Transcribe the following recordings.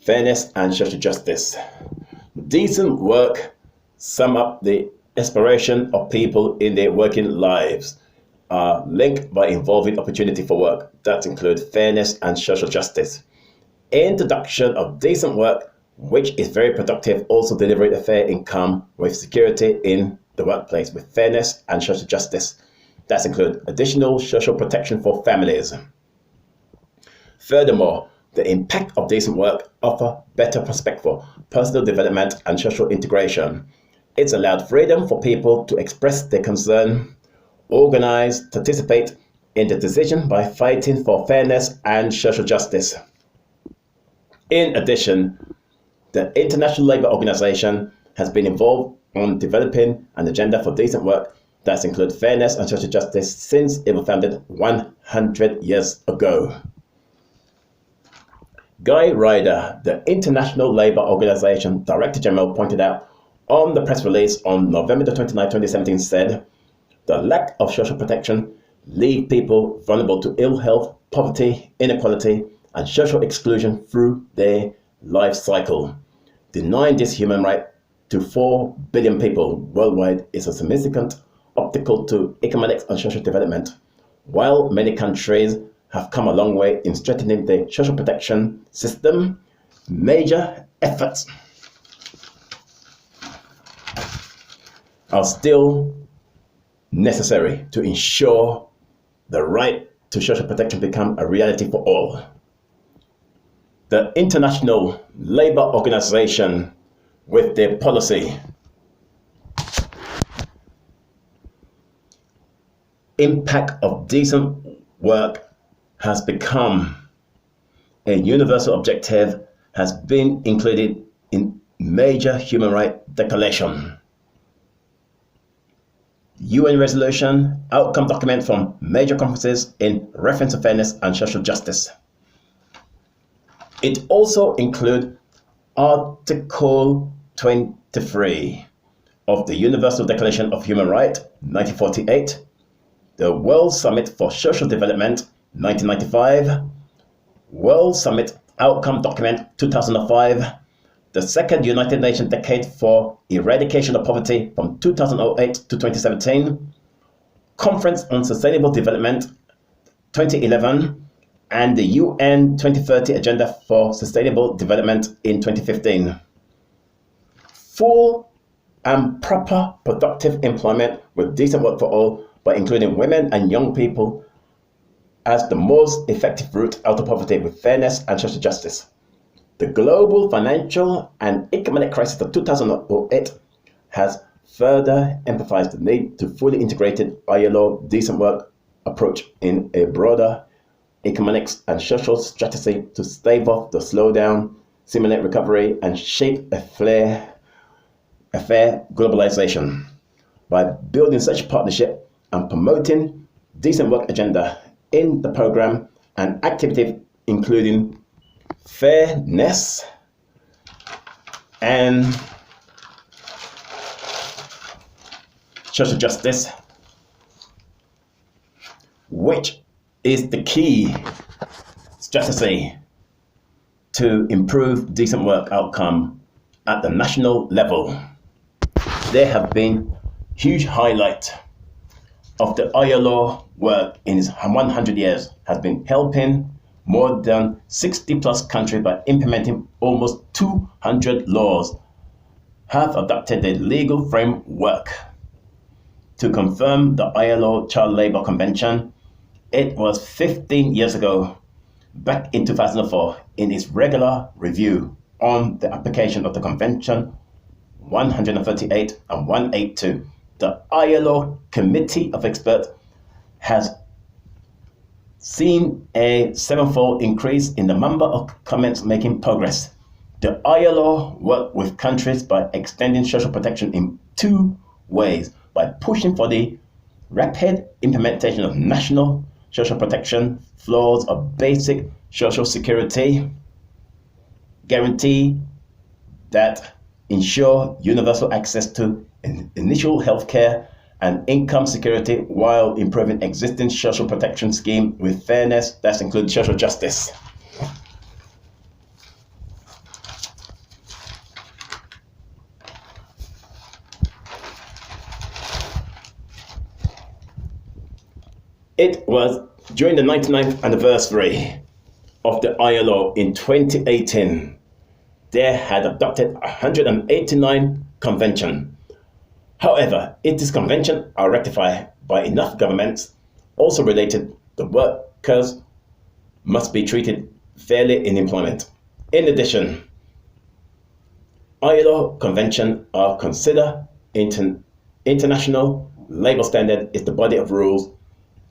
fairness and social justice. Decent work sum up the aspiration of people in their working lives, are linked by involving opportunity for work. That includes fairness and social justice. Introduction of decent work, which is very productive, also delivering a fair income with security in the workplace with fairness and social justice. That includes additional social protection for families. Furthermore, the impact of decent work offer better prospect for personal development and social integration. It's allowed freedom for people to express their concern, organize, participate in the decision by fighting for fairness and social justice. In addition, the International Labour Organization has been involved on developing an agenda for decent work that includes fairness and social justice since it was founded 100 years ago. Guy Ryder, the International Labour Organization Director General, pointed out on the press release on November 29, 2017, said, "The lack of social protection leaves people vulnerable to ill health, poverty, inequality, and social exclusion through their life cycle. Denying this human right to 4 billion people worldwide is a significant obstacle to economic and social development. While many countries have come a long way in strengthening the social protection system, major efforts are still necessary to ensure the right to social protection become a reality for all." The International Labour Organization, with their policy impact of decent work, has become a universal objective, has been included in major human rights declaration, UN resolution, outcome document from major conferences in reference to fairness and social justice. It also includes Article 23 of the Universal Declaration of Human Rights, 1948, the World Summit for Social Development, 1995, World Summit Outcome Document, 2005, the Second United Nations Decade for Eradication of Poverty from 2008 to 2017, Conference on Sustainable Development, 2011, and the UN 2030 Agenda for Sustainable Development in 2015. Full and proper productive employment with decent work for all, by including women and young people as the most effective route out of poverty with fairness and social justice. The global financial and economic crisis of 2008 has further emphasized the need to fully integrated ILO decent work approach in a broader economics and social strategy to stave off the slowdown, stimulate recovery, and shape a fair globalization. By building such partnership and promoting decent work agenda in the program and activities including fairness and social justice, which is the key strategy to improve decent work outcome at the national level. There have been huge highlight of the ILO work in its 100 years has been helping more than 60 plus countries by implementing almost 200 laws, have adopted a legal framework to confirm the ILO Child Labor Convention. It was 15 years ago, back in 2004, in its regular review on the application of the Convention 138 and 182. The ILO Committee of Experts has seen a 7-fold increase in the number of comments making progress. The ILO worked with countries by extending social protection in 2 ways: by pushing for the rapid implementation of national social protection floors of basic social security guarantee that ensure universal access to initial health care and income security while improving existing social protection scheme with fairness that includes social justice. It was during the 99th anniversary of the ILO in 2018. They had adopted 189 convention. However, if this convention are ratified by enough governments, also related, the workers must be treated fairly in employment. In addition, ILO convention are considered international labor standard is the body of rules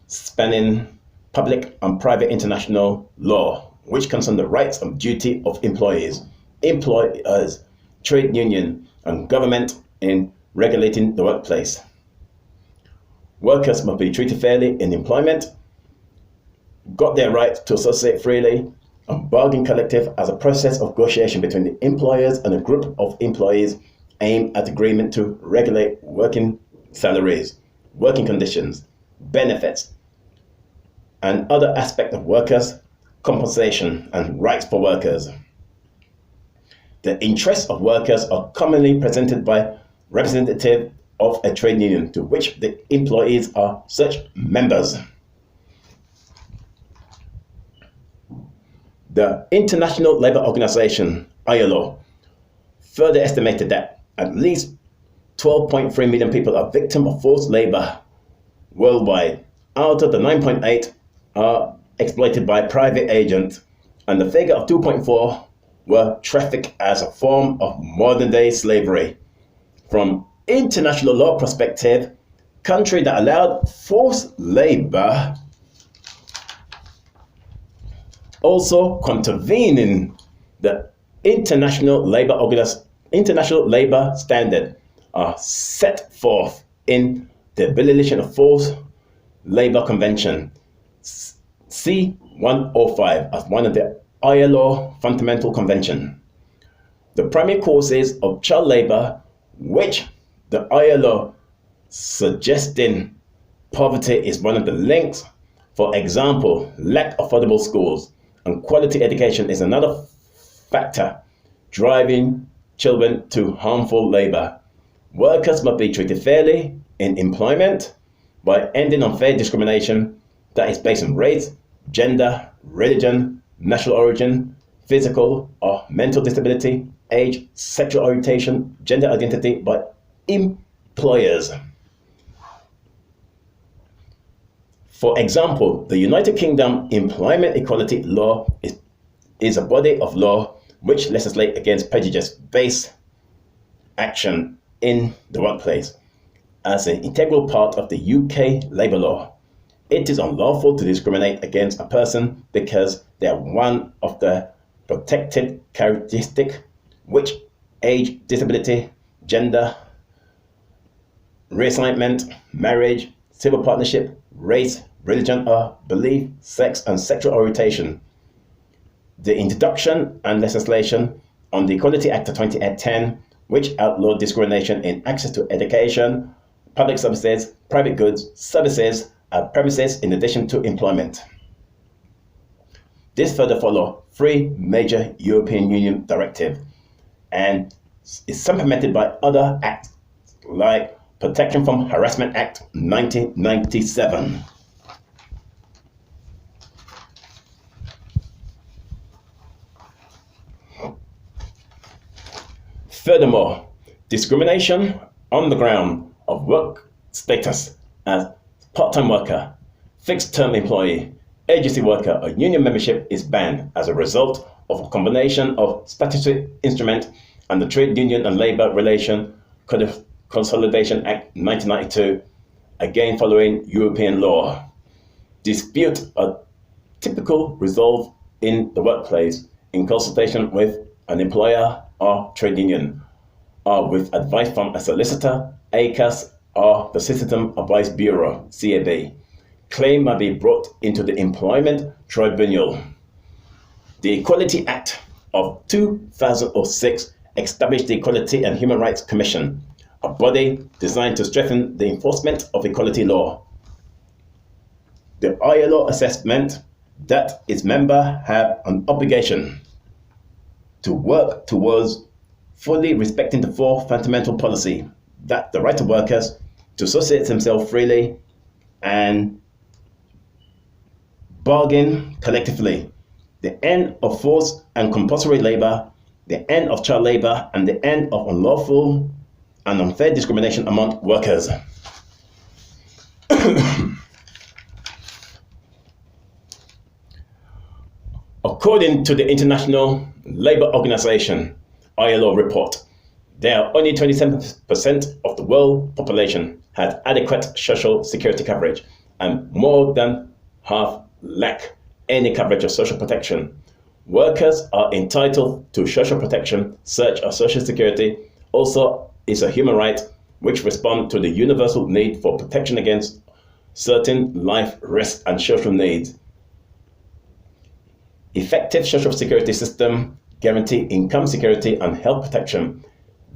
spanning public and private international law, which concern the rights and duty of employees, employers, trade union, and government in regulating the workplace. Workers must be treated fairly in employment, got their right to associate freely, and bargain collective as a process of negotiation between the employers and a group of employees aimed at agreement to regulate working salaries, working conditions, benefits, and other aspects of workers' compensation and rights for workers. The interests of workers are commonly presented by representative of a trade union to which the employees are such members. The International Labour Organization, ILO, further estimated that at least 12.3 million people are victims of forced labor worldwide. Out of the 9.8 are exploited by private agents, and the figure of 2.4 were trafficked as a form of modern-day slavery. From international law perspective, country that allowed forced labor also contravening the international labor standard are set forth in the Abolition of Forced Labor Convention C-105 as one of the ILO Fundamental Convention. The primary causes of child labor, which the ILO suggesting poverty is one of the links. For example, lack of affordable schools and quality education is another factor driving children to harmful labor. Workers must be treated fairly in employment by ending unfair discrimination that is based on race, gender, religion, national origin, physical or mental disability, age, sexual orientation, gender identity by employers. For example, the United Kingdom Employment Equality Law is a body of law which legislates against prejudice-based action in the workplace. As an integral part of the UK labour law, it is unlawful to discriminate against a person because they are one of the protected characteristics which age, disability, gender, reassignment, marriage, civil partnership, race, religion or belief, sex and sexual orientation. The introduction and legislation on the Equality Act of 2010, which outlawed discrimination in access to education, public services, private goods, services, and premises in addition to employment. This further follows 3 major European Union directives and is supplemented by other acts like Protection from Harassment Act 1997. Furthermore, discrimination on the ground of work status as part-time worker, fixed-term employee, agency worker, or union membership is banned as a result of a combination of statutory instrument and the Trade Union and Labour Relation Consolidation Act 1992, again following European law. Disputes are typically resolved in the workplace in consultation with an employer or trade union, or with advice from a solicitor, ACAS, or the Citizen Advice Bureau, CAB. Claim may be brought into the Employment Tribunal. The Equality Act of 2006 established the Equality and Human Rights Commission, a body designed to strengthen the enforcement of equality law. The ILO assessment that its members have an obligation to work towards fully respecting the 4 fundamental policy, that the right of workers to associate themselves freely and bargain collectively, the end of forced and compulsory labor, the end of child labor, and the end of unlawful and unfair discrimination among workers. According to the International Labour Organization ILO report, there are only 27% of the world population has adequate social security coverage, and more than half lack any coverage of social protection. Workers are entitled to social protection, such as social security also is a human right which responds to the universal need for protection against certain life risks and social needs. Effective social security system guarantee income security and health protection,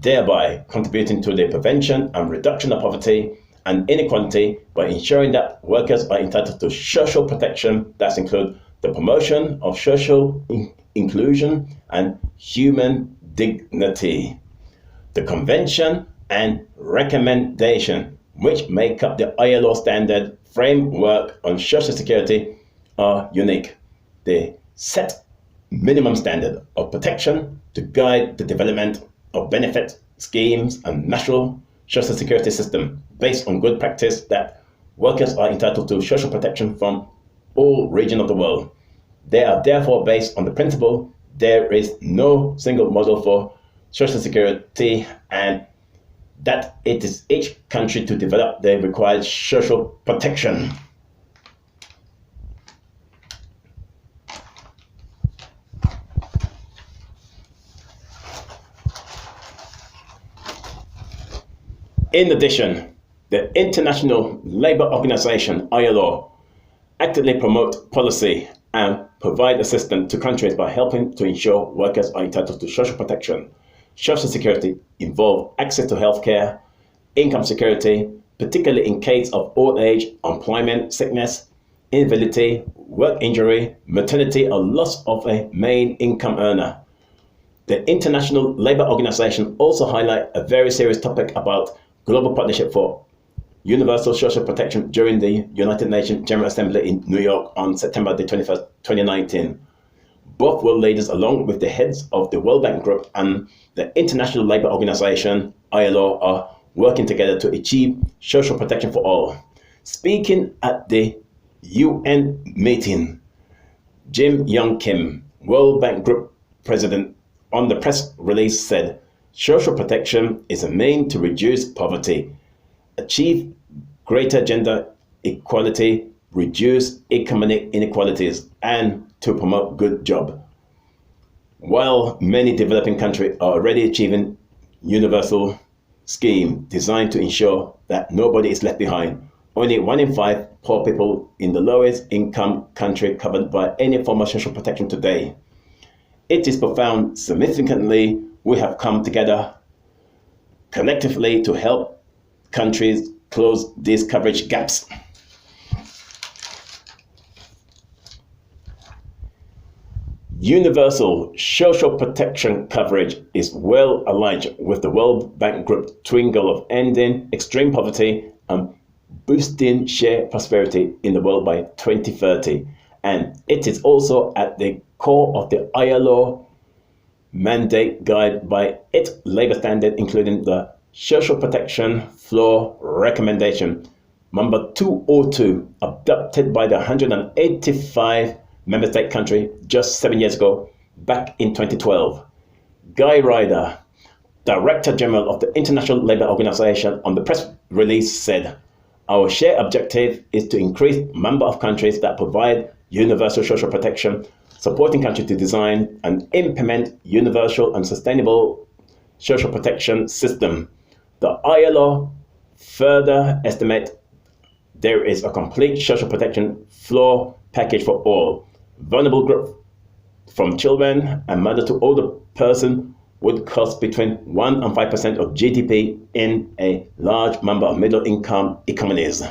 thereby contributing to the prevention and reduction of poverty and inequality by ensuring that workers are entitled to social protection that include the promotion of social inclusion and human dignity. The convention and recommendation, which make up the ILO standard framework on social security, are unique. They set minimum standard of protection to guide the development of benefit schemes and national social security system based on good practice that workers are entitled to social protection from all regions of the world. They are therefore based on the principle there is no single model for social security and that it is each country to develop the required social protection. In addition, the International Labour Organization, ILO, actively promote policy and provide assistance to countries by helping to ensure workers are entitled to social protection. Social security involves access to health care, income security, particularly in case of old age, employment, sickness, invalidity, work injury, maternity, or loss of a main income earner. The International Labour Organization also highlight a very serious topic about Global Partnership for Universal Social Protection during the United Nations General Assembly in New York on September the 21st, 2019. Both world leaders, along with the heads of the World Bank Group and the International Labour Organization, ILO, are working together to achieve social protection for all. Speaking at the UN meeting, Jim Young Kim, World Bank Group President, on the press release said, social protection is a means to reduce poverty, achieve greater gender equality, reduce economic inequalities, and to promote good jobs. While many developing countries are already achieving universal scheme designed to ensure that nobody is left behind, only 1 in 5 poor people in the lowest income country covered by any form of social protection today. It is profound. Significantly, we have come together collectively to help countries close these coverage gaps. Universal social protection coverage is well aligned with the World Bank Group twin goal of ending extreme poverty and boosting shared prosperity in the world by 2030. And it is also at the core of the ILO mandate guide by its labor standard, including the Social Protection Floor Recommendation, number 202, adopted by the 185 member state country just 7 years ago, back in 2012. Guy Ryder, Director General of the International Labour Organization, on the press release said, our shared objective is to increase number of countries that provide universal social protection, supporting countries to design and implement universal and sustainable social protection system. The ILO further estimate there is a complete social protection floor package for all. Vulnerable groups, from children and mother to older person, would cost between 1 and 5% of GDP in a large number of middle income economies.